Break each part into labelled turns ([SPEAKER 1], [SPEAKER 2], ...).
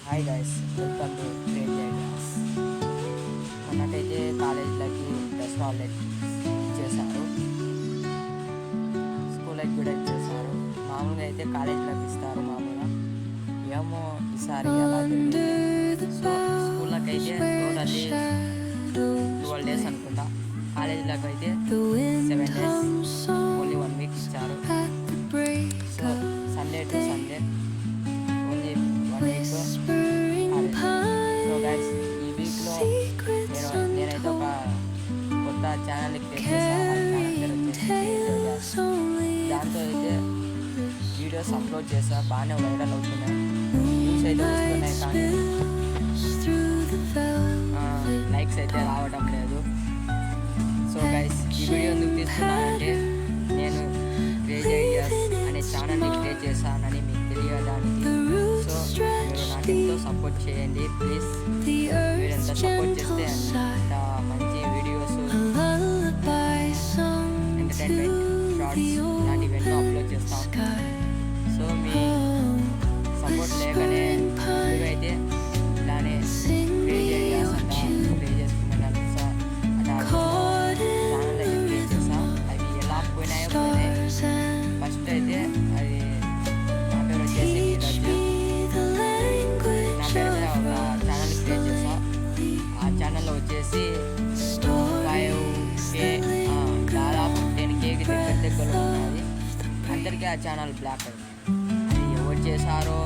[SPEAKER 1] Hi guys, welcome to create ideas. మొన్నకైతే కాలేజీలకి Dasara holidays ఇచ్చేసారు, స్కూళ్ళకి కూడా ఇచ్చేసారు. మామూలుగా అయితే కాలేజీలకు ఇస్తారు మామూలుగా. ఏమో ఈసారి ఎలా జరిగింది. సో స్కూళ్ళకి అయితే టోటల్లీ 12 days అనుకుంటా, కాలేజీలకు అయితే 7 days, ఓన్లీ 1 week ఇచ్చారు. So Sunday to Sunday only 1 week. So guys, ఈ వీక్లో నేనైతే ఒక కొత్త ఛానల్ని క్రియేట్ చేశాను. ఆ ఛానల్ పేరు వచ్చేసి దాంతో అయితే వీడియోస్ అప్లోడ్ చేసా, బాగానే వైరల్ అవుతున్నాయి, వ్యూస్ అయితే వస్తున్నాయి, కానీ లైక్స్ అయితే రావడం లేదు. సో గైస్, ఈ వీడియో ఎందుకు తీస్తున్నానంటే, నేను క్రియేట్ ఐడియాస్ అనే ఛానల్ని క్రియేట్ చేశానని మీకు తెలియడానికి. సో మీరు నాకు ఎంతో సపోర్ట్ చేయండి ప్లీజ్. మీరు ఎంత సపోర్ట్ చేస్తే అంత మంచి వీడియోస్, ఎంటర్టైన్మెంట్ షార్ట్స్ ఇలాంటివి ఎన్నో అప్లోడ్ చేస్తాం. సో మీ సపోర్ట్ లేకనే ఇవైతే ఇలానే క్రియేట్ ఐడియాస్ అంట ప్లే చేసుకున్నాను. సో ఛానల్ అయితే క్రియేట్ చేసా. అవి ఎలా పోయినాయి. ఫస్ట్ అయితే అది నా పేరు వచ్చేసి నా పేరు మీద ఒక ఛానల్ క్రియేట్ చేసా. ఆ ఛానల్లో వచ్చేసి 5K, దాదాపు 10Kకి దగ్గరలో ఉన్నది. అందరికీ ఆ ఛానల్ బ్లాక్ అయింది. అది ఎవరు చేశారో,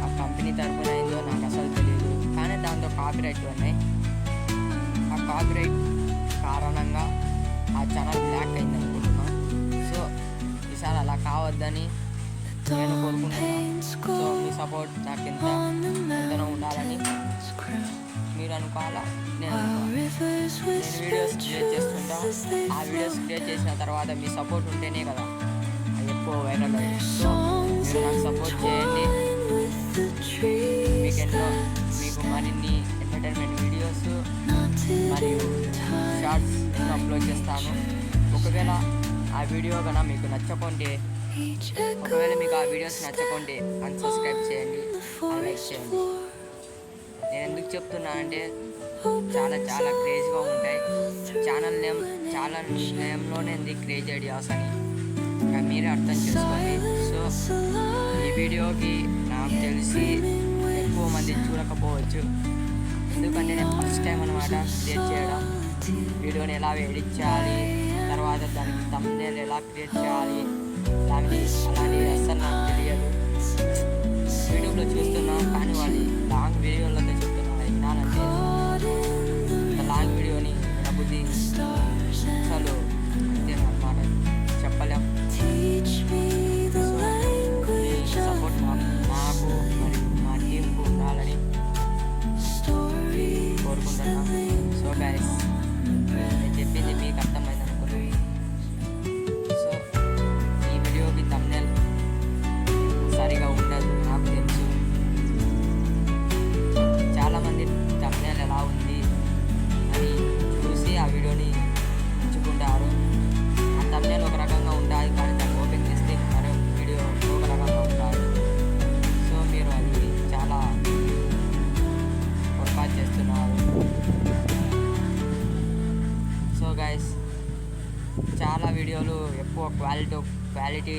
[SPEAKER 1] ఆ కంపెనీ తరపున అయిందో నాకు అసలు తెలియదు, కానీ దాంతో కాపీరైట్ ఉన్నాయి. ఆ కాపీరైట్ కారణంగా ఆ ఛానల్ బ్లాక్ అయింది అనుకుంటున్నాను. సో ఈసారి అలా కావద్దని నేను కోరుకుంటున్నాను. సో మీ సపోర్ట్ నాకు ఎంతనో ఉండాలని మీరు అనుకోవాలా, నేను వీడియోస్ క్రియేట్ చేస్తుంటా. ఆ వీడియోస్ క్రియేట్ చేసిన తర్వాత మీ సపోర్ట్ ఉంటేనే కదా అది ఎక్కువ వైరల్ అయ్యింది. సో మీరు నాకు సపోర్ట్ చేయండి. మీకు మరిన్ని ఎంటర్టైన్మెంట్ వీడియోస్ మరియు షార్ట్స్ ఎన్నో అప్లోడ్ చేస్తాను. ఒకవేళ ఆ వీడియో కన్నా మీకు నచ్చకుంటే, ఒకవేళ మీకు ఆ వీడియోస్ నచ్చకుంటే అన్సబ్స్క్రైబ్ చేయండి, లైక్ చేయండి. నేను ఎందుకు చెప్తున్నానంటే, చాలా క్రేజ్గా ఉంటాయి. ఛానల్ నేమ్లోనే ఉంది క్రేజ్ ఐడియాస్ అని, ఇంకా మీరే అర్థం చేసుకోండి. సో ఈ వీడియోకి నాకు తెలిసి ఎక్కువ మంది చూడకపోవచ్చు, ఎందుకంటే నేను ఫస్ట్ టైం అనమాట క్రియేట్ చేయడం. వీడియోని ఎలా ఎడిట్ చేయాలి, తర్వాత దానికి థంబ్నెయిల్ ఎలా క్రియేట్ చేయాలి, అలాంటివి అస్సలు నాకు తెలియదు. యూట్యూబ్లో చూస్తున్నాం, కానీ వాళ్ళు లాంగ్ వీడియోలతో చెప్తున్నారు. వినాలంటే లాంగ్ వీడియోని వినబుద్ధి అసలు అంతేనమాట, చెప్పలేం. సపోర్ట్ మాకు మరియు మా టీంకు ఉండాలని కోరుకుంటున్నాను. సో గైస్, నేను చెప్పింది మీకు అర్థమైంది అనుకున్నాను. సో ఈ వీడియోకి థంబ్నెయిల్ సరిగా ఉండదు నాకు తెలుసు. చాలామంది థంబ్నెయిల్ ఎలా ఉంది అని చూసి ఆ వీడియోని ఎంచుకుంటారు. ఆ థంబ్నెయిల్ ఒక రకంగా ఉండాలి, కానీ దాన్ని ఓపెన్ చేస్తే మరో వీడియో ఒక రకంగా ఉండాలి. సో మీరు అది చాలా పొరపాటు చేస్తున్నారు. సో గైస్, చాలా వీడియోలు ఎక్కువ క్వాలిటీ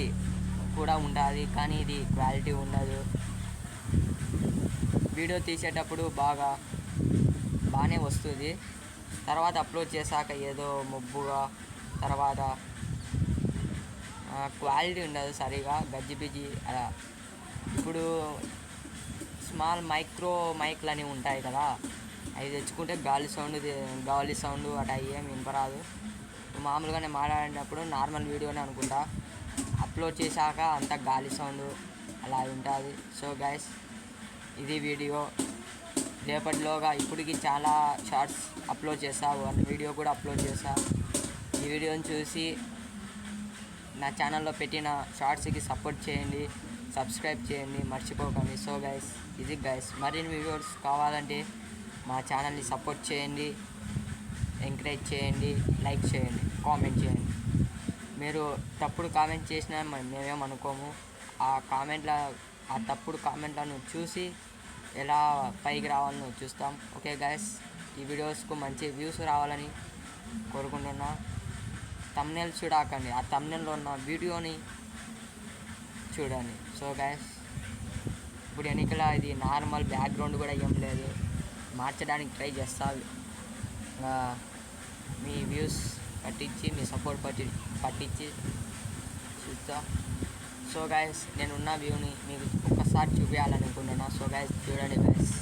[SPEAKER 1] కూడా ఉండాలి, కానీ ఇది క్వాలిటీ ఉండదు. వీడియో తీసేటప్పుడు బాగానే వస్తుంది, తర్వాత అప్లోడ్ చేశాక ఏదో మొబ్బుగా, తర్వాత క్వాలిటీ ఉండదు సరిగా, గజిబిజి అలా. ఇప్పుడు స్మాల్ మైక్లు అని ఉంటాయి కదా, అవి తెచ్చుకుంటే గాలి సౌండ్ అట్లా ఏం వినపరాదు. మామూలుగానే మాట్లాడేటప్పుడు నార్మల్ వీడియోనే అనుకుంటా, అప్లోడ్ చేశాక అంతా గాలి సౌండ్ అలా ఉంటుంది. సో గైస్, ఇది వీడియో. రేపటిలోగా ఇప్పటికి చాలా షార్ట్స్ అప్లోడ్ చేసా, 1 వీడియో కూడా అప్లోడ్ చేసా. ఈ వీడియోని చూసి నా ఛానల్లో పెట్టిన షార్ట్స్కి సపోర్ట్ చేయండి, సబ్స్క్రైబ్ చేయండి, మర్చిపోకండి. సో గైస్, ఇది గైస్, మరిన్ని వీడియోస్ కావాలంటే మా ఛానల్ని సపోర్ట్ చేయండి, ఎంకరేజ్ చేయండి, లైక్ చేయండి, కామెంట్ చేయండి. మీరు తప్పుడు కామెంట్ చేసినా మేమేమనుకోము. ఆ తప్పుడు కామెంట్లను చూసి ఎలా పైకి రావాలని చూస్తాం. ఓకే గైస్, ఈ వీడియోస్కు మంచి వ్యూస్ రావాలని కోరుకుంటున్నా. థంబ్నెయిల్ చూడకండి, ఆ థంబ్నెయిల్లో ఉన్న వీడియోని చూడండి. సో గైస్, ఇప్పుడు ఎన్నికల ఇది నార్మల్ బ్యాక్గ్రౌండ్ కూడా ఏం లేదు, మార్చడానికి ట్రై చేస్తా. మీ వ్యూస్ పట్టించి, మీ సపోర్ట్ పట్టించి చూస్తా. సో గైస్, నేనున్న వ్యూని మీకు ఒక్కసారి చూపించాలనుకుంటున్నా. సో గైస్ చూడండి గైస్.